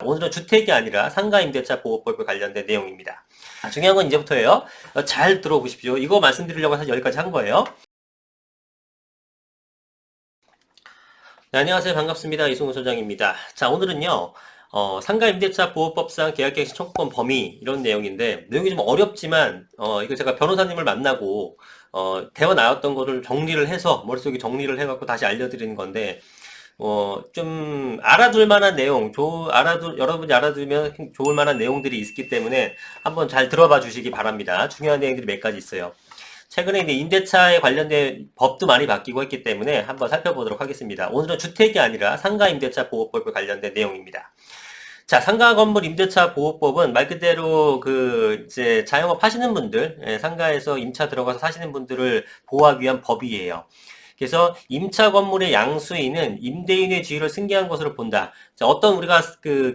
오늘은 주택이 아니라 상가임대차 보호법에 관련된 내용입니다. 중요한 건 이제부터예요. 잘 들어보십시오. 이거 말씀드리려고 해서 여기까지 한 거예요. 네, 안녕하세요. 반갑습니다. 이승우 소장입니다. 자, 오늘은요, 상가임대차 보호법상 계약갱신 청구권 범위 이런 내용인데 내용이 좀 어렵지만 이거 제가 변호사님을 만나고 대화 나왔던 거를 정리를 해서 머릿속에 정리를 해갖고 다시 알려드리는 건데 좀 알아둘 만한 내용, 여러분이 알아두면 좋을 만한 내용들이 있기 때문에 한번 잘 들어봐 주시기 바랍니다. 중요한 내용들이 몇 가지 있어요. 최근에 이제 임대차에 관련된 법도 많이 바뀌고 했기 때문에 한번 살펴보도록 하겠습니다. 오늘은 주택이 아니라 상가임대차 보호법에 관련된 내용입니다. 자, 상가 건물 임대차 보호법은 말 그대로 이제 자영업 하시는 분들, 상가에서 임차 들어가서 사시는 분들을 보호하기 위한 법이에요. 그래서 임차 건물의 양수인은 임대인의 지위를 승계한 것으로 본다. 자, 어떤 우리가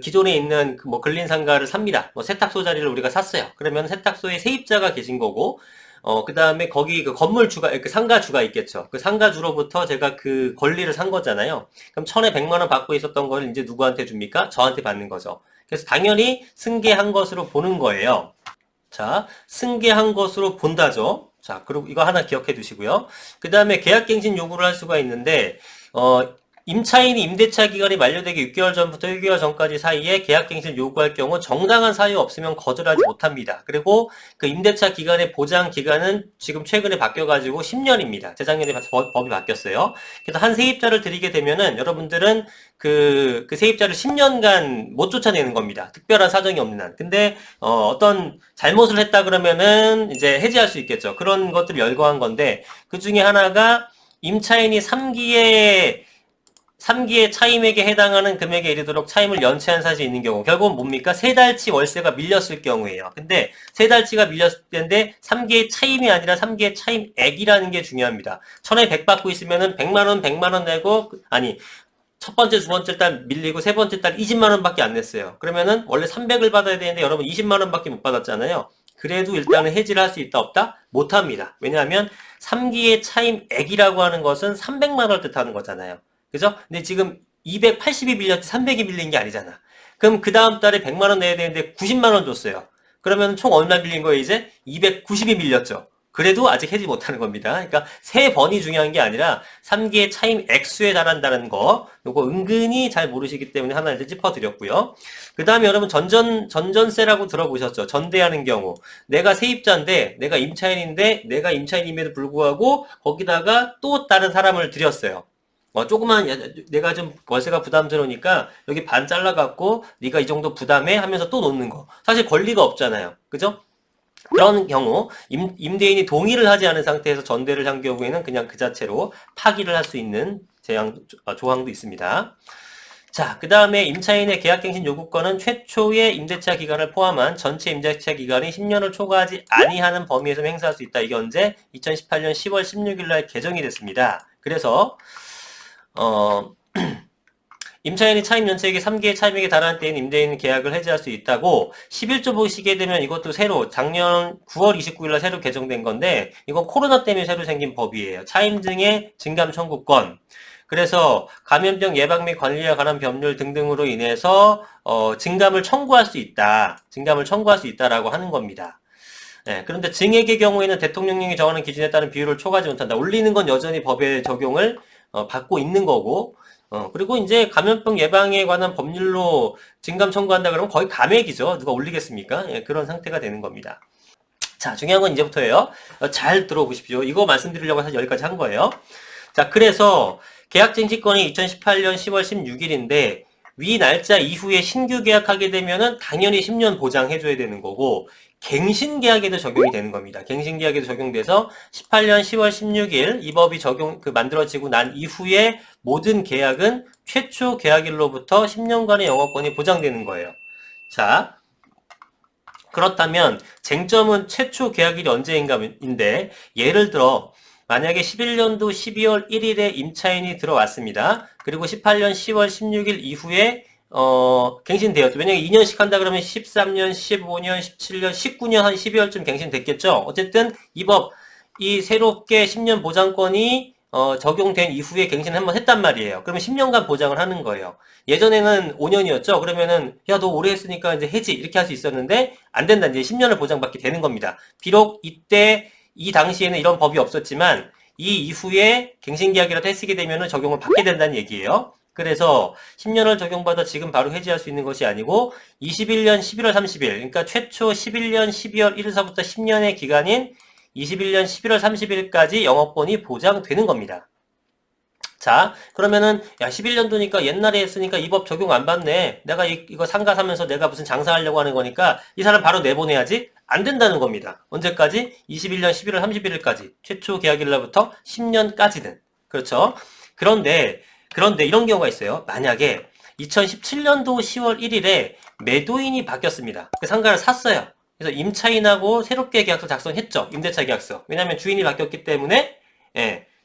기존에 있는 근린 상가를 삽니다. 세탁소 자리를 우리가 샀어요. 그러면 세탁소에 세입자가 계신 거고, 그 다음에 거기 건물주가, 상가주가 있겠죠. 그 상가주로부터 제가 그 권리를 산 거잖아요. 그럼 1,100만원 받고 있었던 걸 이제 누구한테 줍니까? 저한테 받는 거죠. 그래서 당연히 승계한 것으로 보는 거예요. 자, 승계한 것으로 본다죠. 자, 그리고 이거 하나 기억해 두시고요. 그 다음에 계약갱신 요구를 할 수가 있는데, 임차인이 임대차 기간이 만료되기 6개월 전부터 1개월 전까지 사이에 계약갱신을 요구할 경우 정당한 사유 없으면 거절하지 못합니다. 그리고 그 임대차 기간의 보장 기간은 지금 최근에 바뀌어가지고 10년입니다. 재작년에 법이 바뀌었어요. 그래서 한 세입자를 들이게 되면은 여러분들은 그 세입자를 10년간 못 쫓아내는 겁니다. 특별한 사정이 없는 한. 근데 어떤 잘못을 했다 그러면은 이제 해지할 수 있겠죠. 그런 것들을 열거한 건데 그 중에 하나가 임차인이 3기의 차임액에 해당하는 금액에 이르도록 차임을 연체한 사실이 있는 경우 결국은 뭡니까? 3달치 월세가 밀렸을 경우예요. 근데 3달치가 밀렸을 때인데 3기의 차임이 아니라 3기의 차임액이라는 게 중요합니다. 1,100 받고 있으면은 100만원, 100만원 내고 첫 번째, 두 번째 달 밀리고 세 번째 달 20만 원밖에 안 냈어요. 그러면은 원래 300을 받아야 되는데 여러분 20만 원밖에 못 받았잖아요. 그래도 일단은 해지를 할 수 있다 없다? 못 합니다. 왜냐하면 3기의 차임액이라고 하는 것은 300만 원을 뜻하는 거잖아요. 그죠? 근데 지금 280이 밀렸지 300이 밀린 게 아니잖아. 그럼 그 다음 달에 100만 원 내야 되는데 90만 원 줬어요. 그러면 총 얼마 밀린 거예요 이제? 290이 밀렸죠. 그래도 아직 해지 못하는 겁니다. 그러니까 세 번이 중요한 게 아니라 3기의 차임 액수에 달한다는 거, 요거 은근히 잘 모르시기 때문에 하나 이제 짚어드렸고요. 그 다음에 여러분 전전세라고 들어보셨죠? 전대하는 경우 내가 세입자인데 내가 임차인인데 내가 임차인임에도 불구하고 거기다가 또 다른 사람을 들였어요. 조그만 내가 좀 월세가 부담스러우니까 여기 반 잘라갖고 네가 이 정도 부담해 하면서 또 놓는 거. 사실 권리가 없잖아요. 그죠? 그런 경우 임대인이 동의를 하지 않은 상태에서 전대를 한 경우에는 그냥 그 자체로 파기를 할 수 있는 조항도 있습니다. 자, 그 다음에 임차인의 계약갱신 요구권은 최초의 임대차 기간을 포함한 전체 임대차 기간이 10년을 초과하지 아니하는 범위에서 행사할 수 있다. 이게 언제? 2018년 10월 16일 날 개정이 됐습니다. 그래서 임차인이 차임 연체액이 3기의 차임액에 달하는 때엔 임대인은 계약을 해지할 수 있다고 11조 보시게 되면 이것도 새로 작년 9월 29일 날 새로 개정된 건데 이건 코로나 때문에 새로 생긴 법이에요. 차임 등의 증감 청구권. 그래서 감염병 예방 및 관리에 관한 법률 등등으로 인해서 증감을 청구할 수 있다. 증감을 청구할 수 있다라고 하는 겁니다. 네, 그런데 증액의 경우에는 대통령령이 정하는 기준에 따른 비율을 초과하지 못한다. 올리는 건 여전히 법의 적용을 받고 있는 거고 그리고 이제 감염병 예방에 관한 법률로 증감 청구한다 그러면 거의 감액이죠. 누가 올리겠습니까? 예, 그런 상태가 되는 겁니다. 자, 중요한 건 이제부터예요. 잘 들어보십시오. 이거 말씀드리려고 해서 여기까지 한 거예요. 자, 그래서 계약쟁시권이 2018년 10월 16일인데 위 날짜 이후에 신규 계약하게 되면은 당연히 10년 보장해줘야 되는 거고 갱신계약에도 적용이 되는 겁니다. 갱신계약에도 적용돼서 18년 10월 16일 이 법이 만들어지고 난 이후에 모든 계약은 최초 계약일로부터 10년간의 영업권이 보장되는 거예요. 자, 그렇다면 쟁점은 최초 계약일이 언제인가인데 예를 들어 만약에 11년도 12월 1일에 임차인이 들어왔습니다. 그리고 18년 10월 16일 이후에 갱신되었죠. 왜냐면 2년씩 한다 그러면 13년, 15년, 17년, 19년 한 12월쯤 갱신됐겠죠. 어쨌든 이 새롭게 10년 보장권이 적용된 이후에 갱신을 한번 했단 말이에요. 그러면 10년간 보장을 하는 거예요. 예전에는 5년이었죠. 그러면은 야, 너 오래 했으니까 이제 해지 이렇게 할 수 있었는데 안 된다. 이제 10년을 보장받게 되는 겁니다. 비록 이때 이 당시에는 이런 법이 없었지만 이 이후에 갱신계약이라도 했으게 되면은 적용을 받게 된다는 얘기예요. 그래서 10년을 적용받아 지금 바로 해지할 수 있는 것이 아니고 21년 11월 30일, 그러니까 최초 11년 12월 1일서부터 10년의 기간인 21년 11월 30일까지 영업권이 보장되는 겁니다. 자, 그러면은 야 11년도니까 옛날에 했으니까 이 법 적용 안 받네. 내가 이거 상가 사면서 내가 무슨 장사하려고 하는 거니까 이 사람 바로 내보내야지. 안 된다는 겁니다. 언제까지? 21년 11월 31일까지. 최초 계약일로부터 10년까지는. 그렇죠? 그런데 이런 경우가 있어요. 만약에 2017년도 10월 1일에 매도인이 바뀌었습니다. 그 상가를 샀어요. 그래서 임차인하고 새롭게 계약서 작성했죠. 임대차 계약서. 왜냐하면 주인이 바뀌었기 때문에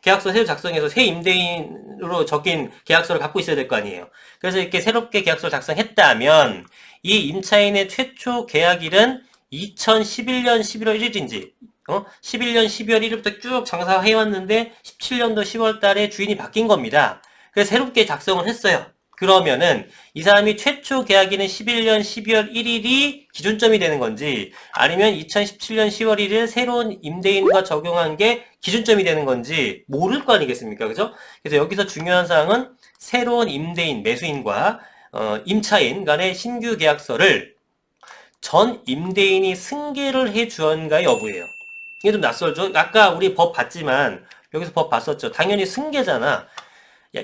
계약서 새로 작성해서 새 임대인으로 적힌 계약서를 갖고 있어야 될 거 아니에요. 그래서 이렇게 새롭게 계약서를 작성했다면 이 임차인의 최초 계약일은 2011년 11월 1일인지 11년 12월 1일부터 쭉 장사해왔는데 17년도 10월 달에 주인이 바뀐 겁니다. 그래서 새롭게 작성을 했어요. 그러면은 이 사람이 최초 계약일은 11년 12월 1일이 기준점이 되는 건지 아니면 2017년 10월 1일 새로운 임대인과 적용한 게 기준점이 되는 건지 모를 거 아니겠습니까? 그죠? 그래서 여기서 중요한 사항은 새로운 임대인, 매수인과 임차인 간의 신규 계약서를 전 임대인이 승계를 해 주었는가의 여부예요. 이게 좀 낯설죠? 아까 우리 법 봤지만 여기서 법 봤었죠. 당연히 승계잖아.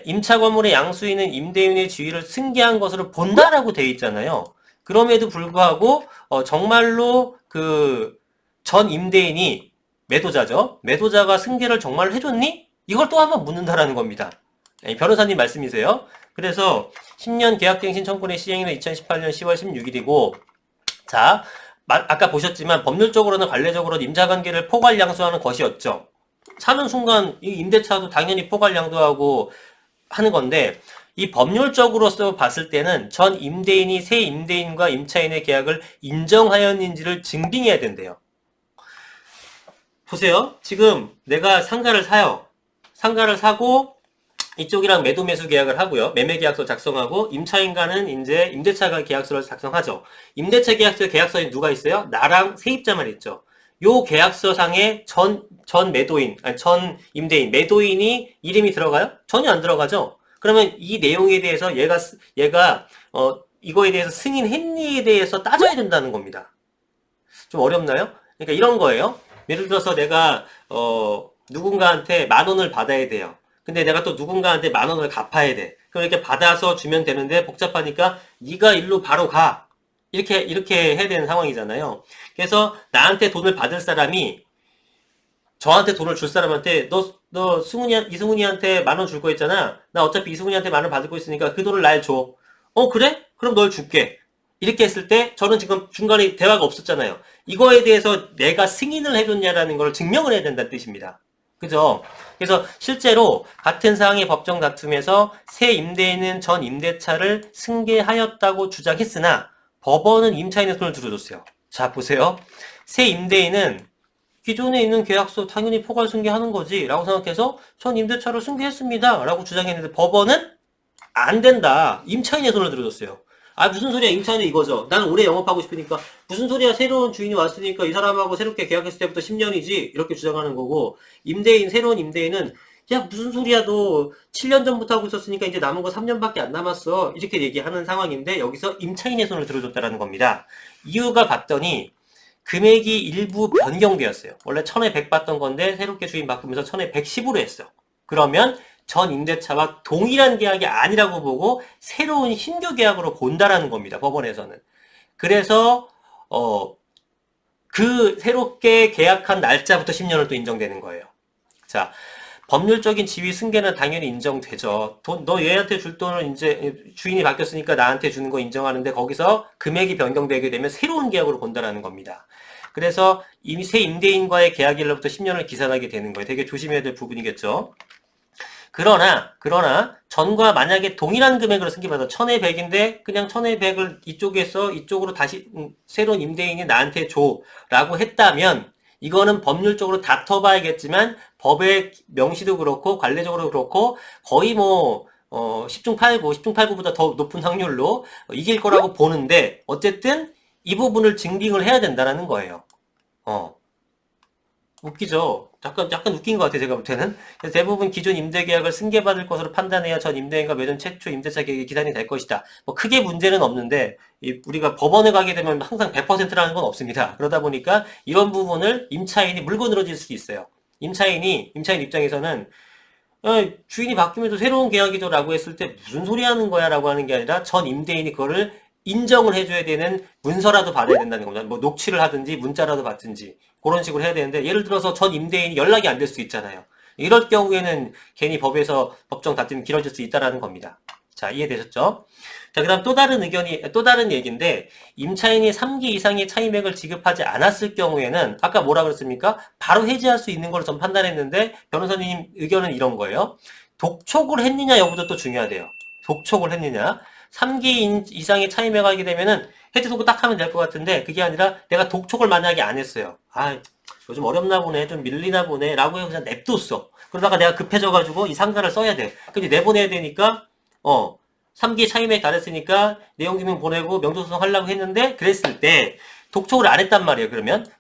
임차 건물의 양수인은 임대인의 지위를 승계한 것으로 본다라고 되어 있잖아요. 그럼에도 불구하고 정말로 그 전 임대인이 매도자죠. 매도자가 승계를 정말 해줬니? 이걸 또 한번 묻는다라는 겁니다. 변호사님 말씀이세요. 그래서 10년 계약갱신 청구의 시행일은 2018년 10월 16일이고 자, 아까 보셨지만 법률적으로는 관례적으로는 임차관계를 포괄양수하는 것이었죠. 사는 순간 이 임대차도 당연히 포괄양도하고 하는 건데 이 법률적으로서 봤을 때는 전 임대인이 새 임대인과 임차인의 계약을 인정하였는지를 증빙해야 된대요. 보세요. 지금 내가 상가를 사요. 상가를 사고 이쪽이랑 매도 매수 계약을 하고요. 매매 계약서 작성하고 임차인과는 이제 임대차 계약서를 작성하죠. 임대차 계약서에 누가 있어요? 나랑 세입자만 있죠. 요 계약서상에 전 매도인, 아니 전 임대인, 매도인이 이름이 들어가요? 전혀 안 들어가죠. 그러면 이 내용에 대해서 얘가 이거에 대해서 승인했니에 대해서 따져야 된다는 겁니다. 좀 어렵나요? 그러니까 이런 거예요. 예를 들어서 내가 누군가한테 10,000원을 받아야 돼요. 근데 내가 또 누군가한테 10,000원을 갚아야 돼. 그럼 이렇게 받아서 주면 되는데 복잡하니까 네가 일로 바로 가. 이렇게 해야 되는 상황이잖아요. 그래서 나한테 돈을 받을 사람이 저한테 돈을 줄 사람한테 너 이승훈이한테 10,000원 줄 거 있잖아. 나 어차피 이승훈이한테 10,000원 받을 거 있으니까 그 돈을 날 줘. 그래? 그럼 널 줄게. 이렇게 했을 때 저는 지금 중간에 대화가 없었잖아요. 이거에 대해서 내가 승인을 해줬냐라는 걸 증명을 해야 된다는 뜻입니다. 그죠? 그래서 실제로 같은 사항의 법정 다툼에서 새 임대인은 전 임대차를 승계하였다고 주장했으나 법원은 임차인의 손을 들어줬어요. 자, 보세요. 새 임대인은 기존에 있는 계약서 당연히 포괄 승계하는 거지 라고 생각해서 전 임대차를 승계했습니다 라고 주장했는데 법원은 안 된다. 임차인의 손을 들어줬어요. 아 무슨 소리야 임차인은 이거죠. 난 오래 영업하고 싶으니까 무슨 소리야 새로운 주인이 왔으니까 이 사람하고 새롭게 계약했을 때부터 10년이지 이렇게 주장하는 거고 새로운 임대인은 야 무슨 소리야 너 7년 전부터 하고 있었으니까 이제 남은 거 3년밖에 안 남았어 이렇게 얘기하는 상황인데 여기서 임차인의 손을 들어줬다라는 겁니다. 이유가 봤더니 금액이 일부 변경되었어요. 원래 1,100 받던 건데 새롭게 주인 바꾸면서 1,110으로 했어. 그러면 전 임대차와 동일한 계약이 아니라고 보고 새로운 신규 계약으로 본다라는 겁니다. 법원에서는. 그래서 그 새롭게 계약한 날짜부터 10년을 또 인정되는 거예요. 자, 법률적인 지위 승계는 당연히 인정되죠. 너 얘한테 줄 돈을 이제 주인이 바뀌었으니까 나한테 주는 거 인정하는데 거기서 금액이 변경되게 되면 새로운 계약으로 본다라는 겁니다. 그래서 이미 새 임대인과의 계약일로부터 10년을 기산하게 되는 거예요. 되게 조심해야 될 부분이겠죠. 그러나 전과 만약에 동일한 금액으로 승계받아 1,100인데 그냥 1,100을 이쪽에서 이쪽으로 다시 새로운 임대인이 나한테 줘 라고 했다면 이거는 법률적으로 다퉈봐야겠지만 법의 명시도 그렇고 관례적으로 그렇고 거의 뭐 10중 8구, 10중 8구보다 더 높은 확률로 이길 거라고 보는데 어쨌든 이 부분을 증빙을 해야 된다는 거예요. 웃기죠? 약간 웃긴 것 같아요, 제가 볼 때는. 그래서 대부분 기존 임대계약을 승계받을 것으로 판단해야 전 임대인과 매년 최초 임대차 계획이 기산이 될 것이다. 뭐 크게 문제는 없는데 우리가 법원에 가게 되면 항상 100%라는 건 없습니다. 그러다 보니까 이런 부분을 임차인이 물고 늘어질 수 있어요. 임차인 입장에서는 주인이 바뀌면서 새로운 계약이죠 라고 했을 때 무슨 소리 하는 거야 라고 하는 게 아니라 전 임대인이 그거를 인정을 해줘야 되는 문서라도 받아야 된다는 겁니다. 뭐 녹취를 하든지 문자라도 받든지 그런 식으로 해야 되는데 예를 들어서 전 임대인이 연락이 안 될 수 있잖아요. 이럴 경우에는 괜히 법에서 법정 다툼이 길어질 수 있다는 겁니다. 자, 이해되셨죠? 자, 그 다음 또 다른 얘기인데, 임차인이 3기 이상의 차임액을 지급하지 않았을 경우에는, 아까 뭐라 그랬습니까? 바로 해지할 수 있는 걸로 전 판단했는데, 변호사님 의견은 이런 거예요. 독촉을 했느냐 여부도 또 중요하대요. 독촉을 했느냐. 3기 이상의 차임액을 하게 되면은, 해지 선고 딱 하면 될 것 같은데, 그게 아니라 내가 독촉을 만약에 안 했어요. 요즘 어렵나 보네, 좀 밀리나 보네, 라고 해서 그냥 냅뒀어. 그러다가 내가 급해져가지고 이 상가를 써야 돼. 근데 내보내야 되니까, 3기 차임액 다 됐으니까 내용증명 보내고 명도소송 하려고 했는데 그랬을 때 독촉을 안 했단 말이에요.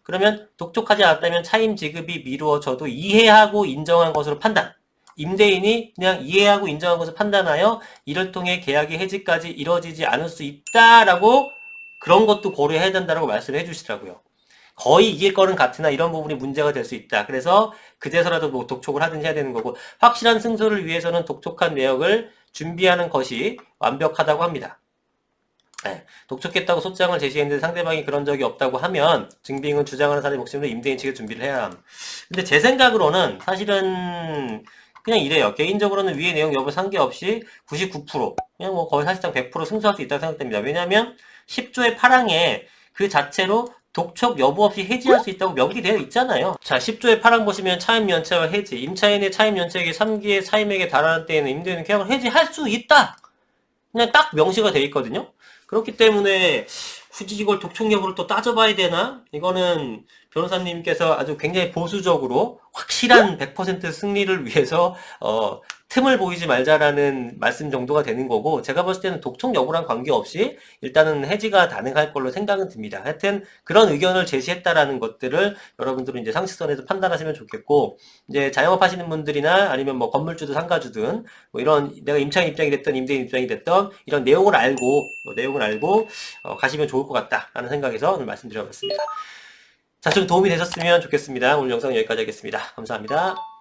그러면 독촉하지 않았다면 차임 지급이 미루어져도 이해하고 인정한 것으로 판단. 임대인이 그냥 이해하고 인정한 것을 판단하여 이를 통해 계약의 해지까지 이뤄지지 않을 수 있다라고 그런 것도 고려해야 된다라고 말씀을 해주시더라고요. 거의 이길 거는 같으나 이런 부분이 문제가 될 수 있다. 그래서 그제서라도 뭐 독촉을 하든지 해야 되는 거고 확실한 승소를 위해서는 독촉한 내역을 준비하는 것이 완벽하다고 합니다. 네, 독촉했다고 소장을 제시했는데 상대방이 그런 적이 없다고 하면 증빙은 주장하는 사람의 몫이므로 임대인 측에 준비를 해야 함. 근데 제 생각으로는 사실은 그냥 이래요. 개인적으로는 위의 내용 여부 상관없이 99% 그냥 뭐 거의 사실상 100% 승소할 수 있다고 생각됩니다. 왜냐하면 10조의 8항에 그 자체로 독촉 여부 없이 해지할 수 있다고 명기되어 있잖아요. 자, 10조의 8항 보시면 차임 연체와 해지. 임차인의 차임 연체액이 3기의 차임액에 달하는 때에는 임대인은 계약을 해지할 수 있다. 그냥 딱 명시가 되어 있거든요. 그렇기 때문에 굳이 이걸 독촉 여부를 또 따져봐야 되나? 이거는 변호사님께서 아주 굉장히 보수적으로 확실한 100% 승리를 위해서 틈을 보이지 말자라는 말씀 정도가 되는 거고 제가 봤을 때는 독촉 여부랑 관계없이 일단은 해지가 가능할 걸로 생각은 듭니다. 하여튼 그런 의견을 제시했다라는 것들을 여러분들은 이제 상식선에서 판단하시면 좋겠고 이제 자영업 하시는 분들이나 아니면 뭐 건물주든 상가주든 뭐 이런 내가 임차인 입장이 됐던 임대인 입장이 됐던 이런 내용을 알고 가시면 좋을 것 같다라는 생각에서 오늘 말씀드려봤습니다. 자, 좀 도움이 되셨으면 좋겠습니다. 오늘 영상 여기까지 하겠습니다. 감사합니다.